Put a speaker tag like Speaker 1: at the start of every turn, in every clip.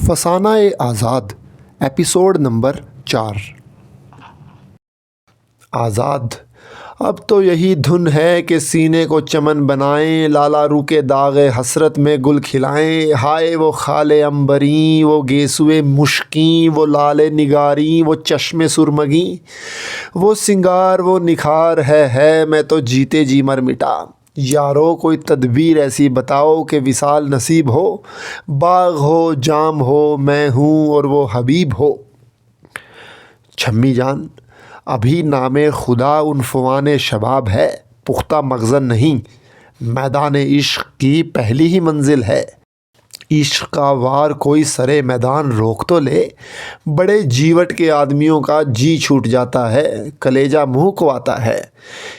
Speaker 1: فسانہ آزاد episode number 4۔ آزاد۔ اب تو یہی دھن ہے کہ سینے کو چمن بنائیں، لالا رو کے داغ حسرت میں گل کھلائیں۔ ہائے وہ خال عنبریں، وہ گیسوئے مشکیں، وہ لال نگاریں، وہ چشم سرمگیں، وہ سنگار وہ نکھار ہے میں تو جیتے جی مر مٹا۔ یارو کوئی تدبیر ایسی بتاؤ کہ وصال نصیب ہو، باغ ہو جام ہو میں ہوں اور وہ حبیب ہو۔ چھمی جان۔ ابھی نام خدا عنفوان شباب ہے، پختہ مخزن نہیں، میدان عشق کی پہلی ہی منزل ہے۔ عشق کا وار کوئی سرے میدان روک تو لے، بڑے جیوٹ کے آدمیوں کا جی چھوٹ جاتا ہے، کلیجہ منہ کو آتا ہے۔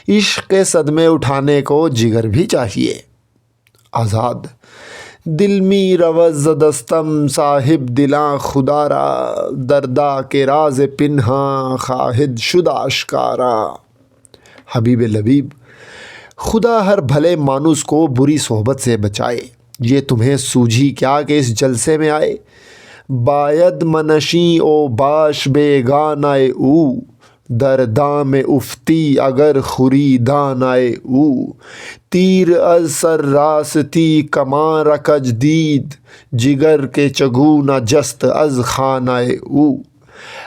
Speaker 1: عشق کے صدمے اٹھانے کو جگر بھی چاہیے۔ آزاد۔ دل می روز زدستم صاحب دلاں خدا را، دردا کے راز پنہاں خواہد شد آشکارا۔ حبیب لبیب۔ خدا ہر بھلے مانوس کو بری صحبت سے بچائے، یہ تمہیں سوجھی کیا کہ اس جلسے میں آئے۔ باید منشیں او باش بیگانۂ او، در دام افتی اگر خوری دانۂ او۔ تیر از سر راستی کماں رکج دید، جگر کے چگونہ جست از خانۂ او۔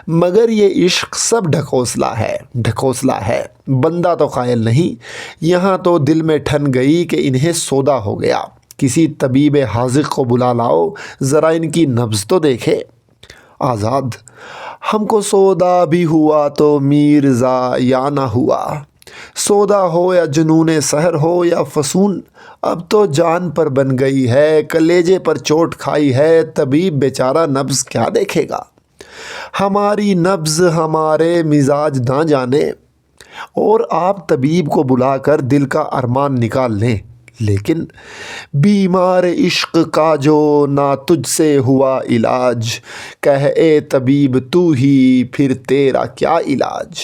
Speaker 1: مگر یہ عشق سب ڈھکوسلا ہے، بندہ تو قائل نہیں۔ یہاں تو دل میں ٹھن گئی کہ انہیں سودا ہو گیا، کسی طبیب حاذق کو بلا لاؤ، ذرا ان کی نبض تو دیکھے۔ آزاد۔ ہم کو سودا بھی ہوا تو میرزا یا نہ ہوا، سودا ہو یا جنون سحر ہو یا فسون، اب تو جان پر بن گئی ہے، کلیجے پر چوٹ کھائی ہے، طبیب بیچارہ نبض کیا دیکھے گا۔ ہماری نبض ہمارے مزاج نہ جانے، اور آپ طبیب کو بلا کر دل کا ارمان نکال لیں، لیکن بیمار عشق کا جو نہ تجھ سے ہوا علاج، کہہ اے طبیب تو ہی پھر تیرا کیا علاج۔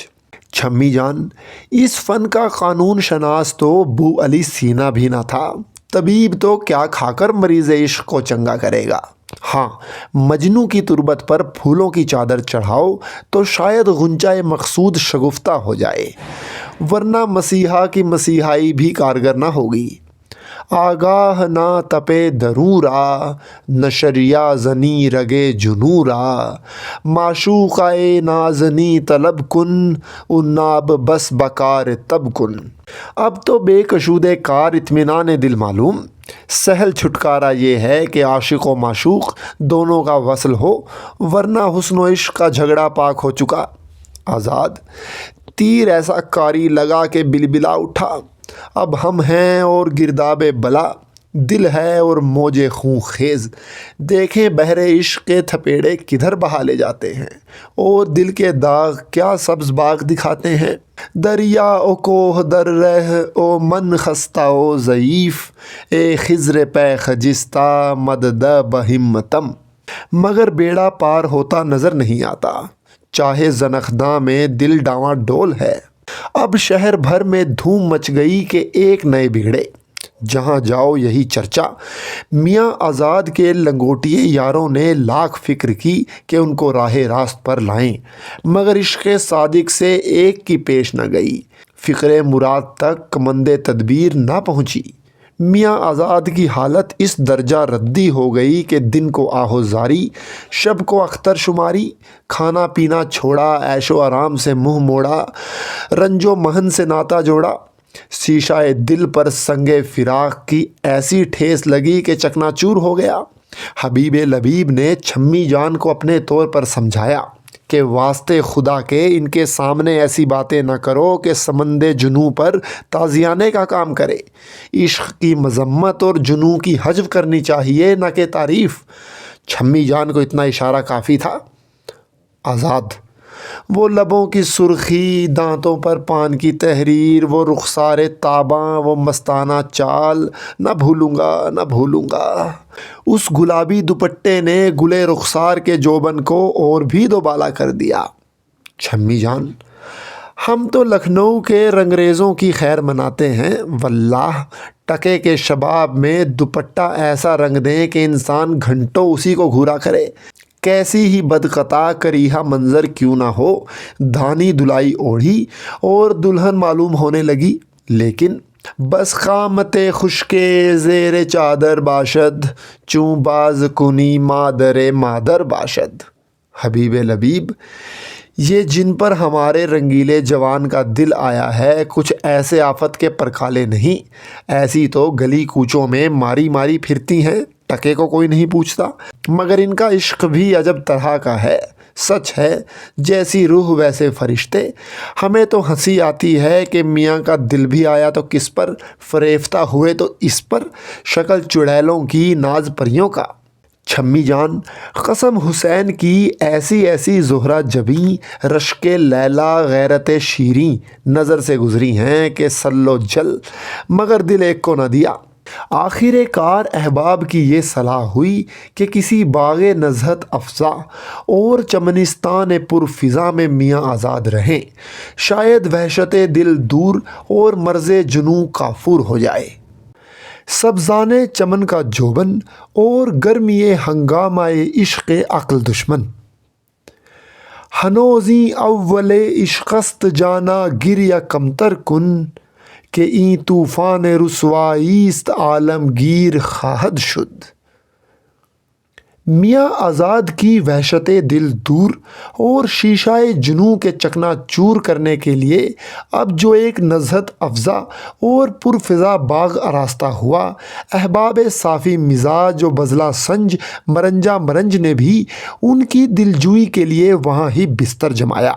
Speaker 1: چھمی جان۔ اس فن کا قانون شناس تو بو علی سینا بھی نہ تھا، طبیب تو کیا کھا کر مریض عشق کو چنگا کرے گا۔ ہاں، مجنوں کی تربت پر پھولوں کی چادر چڑھاؤ تو شاید غنچۂ مقصود شگفتہ ہو جائے، ورنہ مسیحا کی مسیحائی بھی کارگر نہ ہوگی۔ آگاہ نہ تپے دروں را، نشریا زنی رگے جنوں را، معشوقۂ نازنی طلب کن، عناب بس بکار تب کن۔ اب تو بے کشودِ کار اطمینان دل معلوم، سہل چھٹکارا یہ ہے کہ عاشق و معشوق دونوں کا وصل ہو، ورنہ حسن و عشق کا جھگڑا پاک ہو چکا۔ آزاد۔ تیر ایسا کاری لگا کہ بلبلا اٹھا، اب ہم ہیں اور گرداب بلا، دل ہے اور موج خون خیز، دیکھیں بحر عشق کے تھپیڑے کدھر بہا لے جاتے ہیں، اور دل کے داغ کیا سبز باغ دکھاتے ہیں۔ دریا او کوہ در رہ او من خستہ او ضعیف، اے خضر پے خجستہ مدد بہمتم۔ مگر بیڑا پار ہوتا نظر نہیں آتا، چاہے زنخداں میں دل ڈاواں ڈول ہے۔ اب شہر بھر میں دھوم مچ گئی کہ ایک نئے بگڑے، جہاں جاؤ یہی چرچا۔ میاں آزاد کے لنگوٹیے یاروں نے لاکھ فکر کی کہ ان کو راہ راست پر لائیں، مگر عشق صادق سے ایک کی پیش نہ گئی، فکر مراد تک کمند تدبیر نہ پہنچی۔ میاں آزاد کی حالت اس درجہ ردی ہو گئی کہ دن کو آہوزاری، شب کو اختر شماری، کھانا پینا چھوڑا، عیش و آرام سے منہ موڑا، رنج و محن سے ناتا جوڑا۔ شیشہ دل پر سنگ فراق کی ایسی ٹھیس لگی کہ چکنا چور ہو گیا۔ حبیب لبیب نے چھمی جان کو اپنے طور پر سمجھایا کہ واسطے خدا کے ان کے سامنے ایسی باتیں نہ کرو کہ سمند جنوں پر تازیانے کا کام کرے۔ عشق کی مذمت اور جنوں کی حجب کرنی چاہیے، نہ کہ تعریف۔ چھمی جان کو اتنا اشارہ کافی تھا۔ آزاد۔ وہ لبوں کی سرخی، دانتوں پر پان کی تحریر، وہ رخسار تاباں، وہ مستانہ چال، نہ بھولوں گا۔ اس گلابی دوپٹے نے گلے رخسار کے جوبن کو اور بھی دوبالا کر دیا۔ چھمی جان۔ ہم تو لکھنؤ کے رنگریزوں کی خیر مناتے ہیں، واللہ ٹکے کے شباب میں دوپٹہ ایسا رنگ دیں کہ انسان گھنٹوں اسی کو گھورا کرے۔ کیسی ہی بدقطع کریہا منظر کیوں نہ ہو، دھانی دلائی اوڑھی اور دلہن معلوم ہونے لگی، لیکن بس قامت خشکے زیر چادر باشد، چوں باز کنی مادر باشد۔ حبیب لبیب، یہ جن پر ہمارے رنگیلے جوان کا دل آیا ہے کچھ ایسے آفت کے پرکھالے نہیں، ایسی تو گلی کوچوں میں ماری ماری پھرتی ہیں، ٹکے کو کوئی نہیں پوچھتا، مگر ان کا عشق بھی عجب طرح کا ہے۔ سچ ہے جیسی روح ویسے فرشتے، ہمیں تو ہنسی آتی ہے کہ میاں کا دل بھی آیا تو کس پر، فریفتہ ہوئے تو اس پر، شکل چڑیلوں کی ناز پریوں کا۔ چھمی جان، قسم حسین کی ایسی ایسی زہرہ جبیں، رشک لیلا غیرت شیریں، نظر سے گزری ہیں کہ سلو جل، مگر دل ایک کو نہ دیا۔ آخر کار احباب کی یہ صلاح ہوئی کہ کسی باغ نزہت افزا اور چمنستان پر فضا میں میاں آزاد رہیں، شاید وحشت دل دور اور مرض جنوں کافور ہو جائے۔ سبزانے چمن کا جوبن اور گرمی ہنگامہ عشق عقل دشمن، ہنوزیں اول عشقست جانا گریہ کمتر کن، کہ این طوفان رسوائیست عالمگیر خواہد شد۔ میاں آزاد کی وحشت دل دور اور شیشہ جنوں کے چکنا چور کرنے کے لیے اب جو ایک نزہت افزا اور پرفضا باغ آراستہ ہوا، احباب صافی مزاج و بزلہ سنج مرنجا مرنج نے بھی ان کی دلجوئی کے لیے وہاں ہی بستر جمایا۔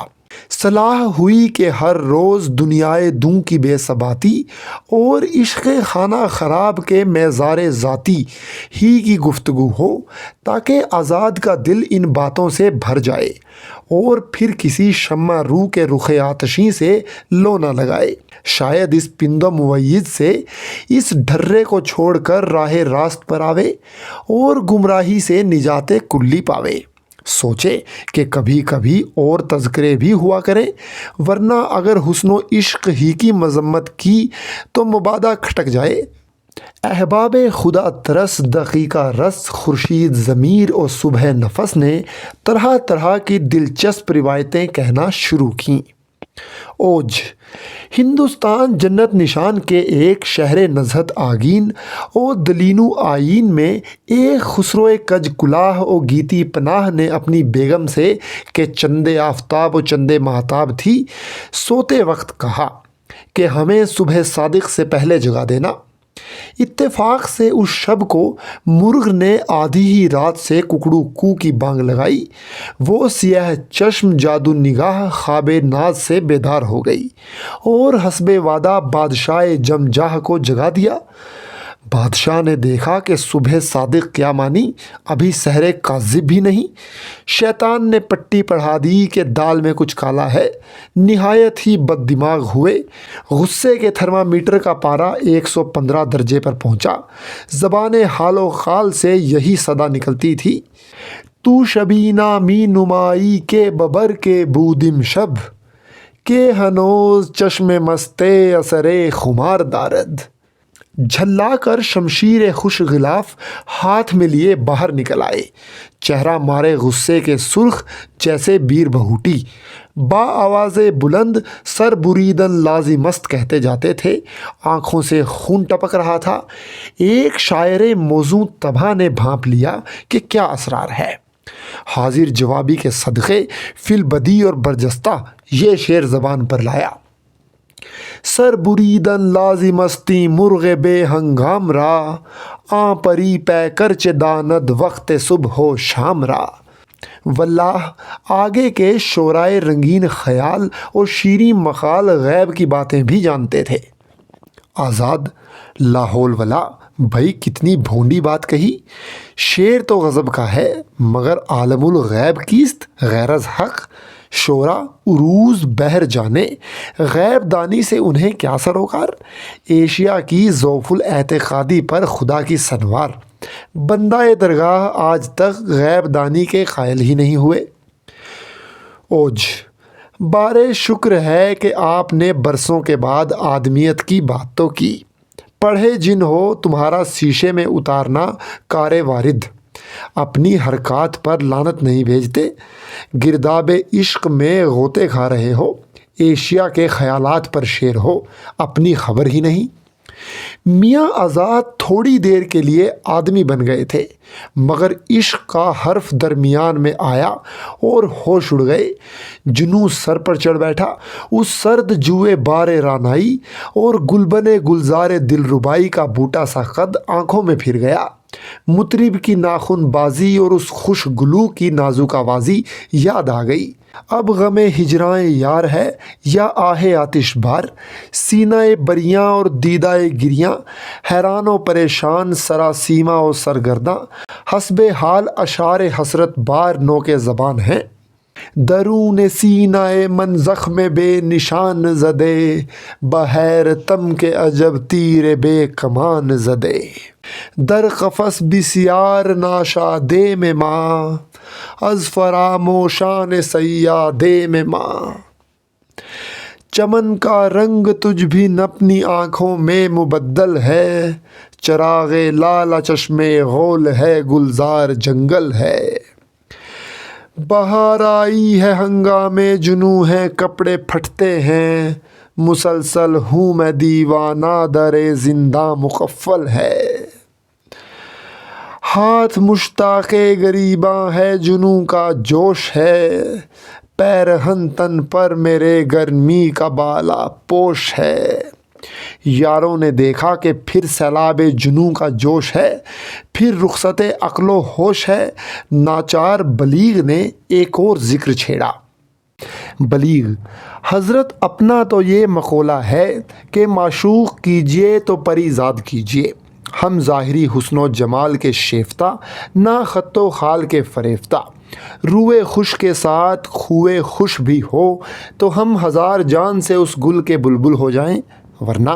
Speaker 1: صلاح ہوئی کہ ہر روز دنیائے دوں کی بے ثباتی اور عشق خانہ خراب کے میزار ذاتی ہی کی گفتگو ہو، تاکہ آزاد کا دل ان باتوں سے بھر جائے اور پھر کسی شمع رو کے رخ آتشیں سے لو نہ لگائے، شاید اس پند و موید سے اس ڈھرے کو چھوڑ کر راہ راست پر آوے اور گمراہی سے نجات کلی پاوے۔ سوچے کہ کبھی کبھی اور تذکرے بھی ہوا کریں، ورنہ اگر حسن و عشق ہی کی مذمت کی تو مبادا کھٹک جائے۔ احباب خدا ترس دقیقہ رس خورشید ضمیر اور صبح نفس نے طرح طرح کی دلچسپ روایتیں کہنا شروع کیں۔ اوج، ہندوستان جنت نشان کے ایک شہر نزہت آگین اور دلینو آئین میں ایک خسرو کج کلاه و گیتی پناہ نے اپنی بیگم سے کہ چندے آفتاب و چندے ماہتاب تھی، سوتے وقت کہا کہ ہمیں صبح صادق سے پہلے جگا دینا۔ اتفاق سے اس شب کو مرغ نے آدھی ہی رات سے ککڑو کو کی بانگ لگائی، وہ سیاہ چشم جادو نگاہ خواب ناز سے بیدار ہو گئی اور حسب وعدہ بادشاہ جمجاہ کو جگا دیا۔ بادشاہ نے دیکھا کہ صبح صادق کیا مانی، ابھی سحر کاذب بھی نہیں۔ شیطان نے پٹی پڑھا دی کہ دال میں کچھ کالا ہے، نہایت ہی بد دماغ ہوئے۔ غصے کے تھرمامیٹر کا پارا 115 درجے پر پہنچا۔ زبان حال و خال سے یہی صدا نکلتی تھی، تو شبینہ می نمائی کے ببر کے بودم شب، کہ ہنوز چشم مستے اثر خمار دارد۔ جھلا کر شمشیر خوش غلاف ہاتھ میں لیے باہر نکل آئے، چہرہ مارے غصے کے سرخ جیسے بیر بہوٹی، با آواز بلند سر بریدن لازمست کہتے جاتے تھے، آنکھوں سے خون ٹپک رہا تھا۔ ایک شاعر موزوں تباہ نے بھانپ لیا کہ کیا اسرار ہے۔ حاضر جوابی کے صدقے فی البدی اور برجستہ یہ شعر زبان پر لایا۔ سر بریدن لازمستی مرغ بے ہنگام را، آ پری پے کرچ داند وقت صبح و شام را۔ واللہ آگے کے شعرائے رنگین خیال اور شیریں مقال غیب کی باتیں بھی جانتے تھے۔ آزاد، لاحول ولا، بھائی کتنی بھونڈی بات کہی۔ شعر تو غضب کا ہے، مگر عالم الغیب کیست غیر از حق؟ شعرا عروض بہر جانے، غیب دانی سے انہیں کیا سروکار؟ ایشیا کی ضعف الاعتقادی پر خدا کی سنوار، بندہ درگاہ آج تک غیب دانی کے قائل ہی نہیں ہوئے۔ اوج، بارے شکر ہے کہ آپ نے برسوں کے بعد آدمیت کی بات تو کی۔ پڑھے جن ہو تمہارا شیشے میں اتارنا کار وارد، اپنی حرکات پر لعنت نہیں بھیجتے۔ گرداب عشق میں غوطے کھا رہے ہو، ایشیا کے خیالات پر شیر ہو، اپنی خبر ہی نہیں۔ میاں آزاد تھوڑی دیر کے لیے آدمی بن گئے تھے، مگر عشق کا حرف درمیان میں آیا اور ہوش اڑ گئے۔ جنوں سر پر چڑھ بیٹھا، اس سرد جوئے بار رانائی اور گلبن گلزار دلربائی کا بوٹا سا قد آنکھوں میں پھر گیا۔ مطرب کی ناخن بازی اور اس خوش گلو کی نازک آوازی یاد آ گئی۔ اب غم ہجراں یار ہے یا آہ آتش بار، سینہ بریاں اور دیدہ گریاں، حیران و پریشان سراسیمہ و سرگرداں، حسب حال اشعار حسرت بار نو کے زبان ہیں۔ درون سینہ من زخم بے نشان زدے، بحیرتم کے عجب تیر بے کمان زدے، در قفس بسیار ناشادے میں ماں، از فراموشان سیادے میں ماں، چمن کا رنگ تجھ بھی اپنی آنکھوں میں مبدل ہے، چراغ لالہ چشم غول ہے، گلزار جنگل ہے، بہار آئی ہے ہنگامے جنوں ہیں کپڑے پھٹتے ہیں، مسلسل ہوں میں دیوانہ در زنداں مقفل ہے، ہاتھ مشتاق گریباں ہے جنوں کا جوش ہے، پیرہن تن پر میرے گرمی کا بالا پوش ہے۔ یاروں نے دیکھا کہ پھر سیلاب جنوں کا جوش ہے، پھر رخصت عقل و ہوش ہے۔ ناچار بلیغ نے ایک اور ذکر چھیڑا۔ بلیغ: حضرت اپنا تو یہ مقولہ ہے کہ معشوق کیجئے تو پری زاد کیجئے، ہم ظاہری حسن و جمال کے شیفتہ، نہ خط و خال کے فریفتہ، روئے خوش کے ساتھ خوئے خوش بھی ہو تو ہم ہزار جان سے اس گل کے بلبل ہو جائیں، ورنہ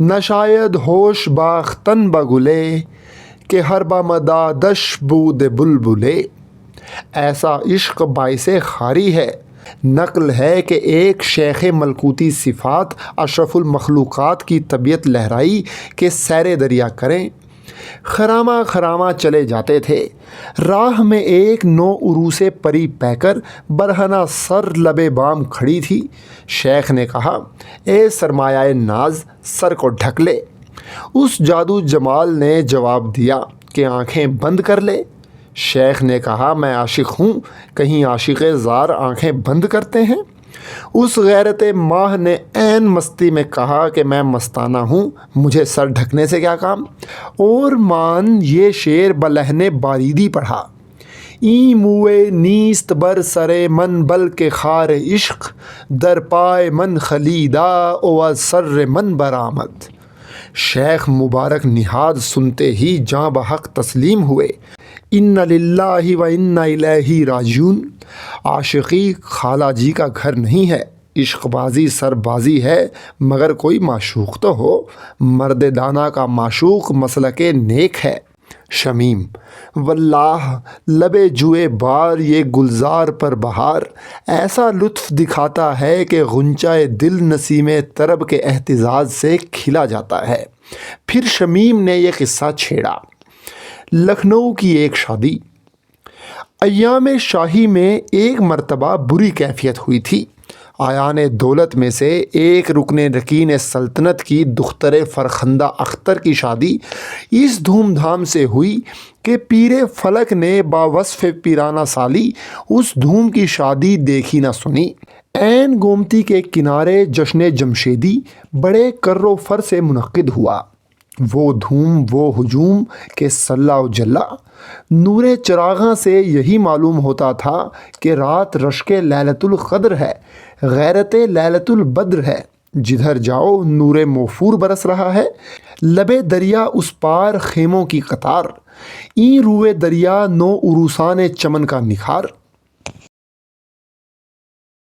Speaker 1: نہ شاید ہوش باختن بگلے کہ ہر بمدادش بود بلبلے۔ ایسا عشق باعث خاری ہے۔ نقل ہے کہ ایک شیخ ملکوتی صفات اشرف المخلوقات کی طبیعت لہرائی کہ سیر دریا کریں، خرامہ خرامہ چلے جاتے تھے۔ راہ میں ایک نو عروس پری پیکر برہنہ سر لبے بام کھڑی تھی۔ شیخ نے کہا، اے سرمایہ ناز، سر کو ڈھک لے۔ اس جادو جمال نے جواب دیا کہ آنکھیں بند کر لے۔ شیخ نے کہا، میں عاشق ہوں، کہیں عاشق زار آنکھیں بند کرتے ہیں؟ اس غیرت ماہ نے عین مستی میں کہا کہ میں مستانہ ہوں، مجھے سر ڈھکنے سے کیا کام؟ اور مان یہ شعر بلہن باریدی پڑھا۔ این موئے نیست بر سر من بلکہ خار عشق، در پائے من خلیدہ او از سر من برآمد۔ شیخ مبارک نہاد سنتے ہی جاں بحق تسلیم ہوئے۔ ان للہ و انا الیہ راجعون۔ عاشقی خالہ جی کا گھر نہیں ہے، عشق بازی سر بازی ہے، مگر کوئی معشوق تو ہو۔ مرد دانا کا معشوق مسلک نیک ہے۔ شمیم: واللہ لبے جوئے بار یہ گلزار پر بہار، ایسا لطف دکھاتا ہے کہ غنچۂ دل نسیم طرب کے اہتزاز سے کھلا جاتا ہے۔ پھر شمیم نے یہ قصہ چھیڑا۔ لکھنؤ کی ایک شادی۔ ایام شاہی میں ایک مرتبہ بری کیفیت ہوئی تھی۔ آیان دولت میں سے ایک رکن رکین سلطنت کی دختر فرخندہ اختر کی شادی اس دھوم دھام سے ہوئی کہ پیر فلک نے باوصف پیرانہ سالی اس دھوم کی شادی دیکھی نہ سنی۔ عین گومتی کے کنارے جشن جمشیدی بڑے کر و فر سے منعقد ہوا۔ وہ دھوم وہ ہجوم کہ صلی و جلا۔ نور چراغاں سے یہی معلوم ہوتا تھا کہ رات رشک لیلۃ القدر ہے، غیرت لیلۃ البدر ہے۔ جدھر جاؤ نور موفور برس رہا ہے۔ لبے دریا اس پار خیموں کی قطار، این روئے دریا نو عروسان چمن کا نکھار۔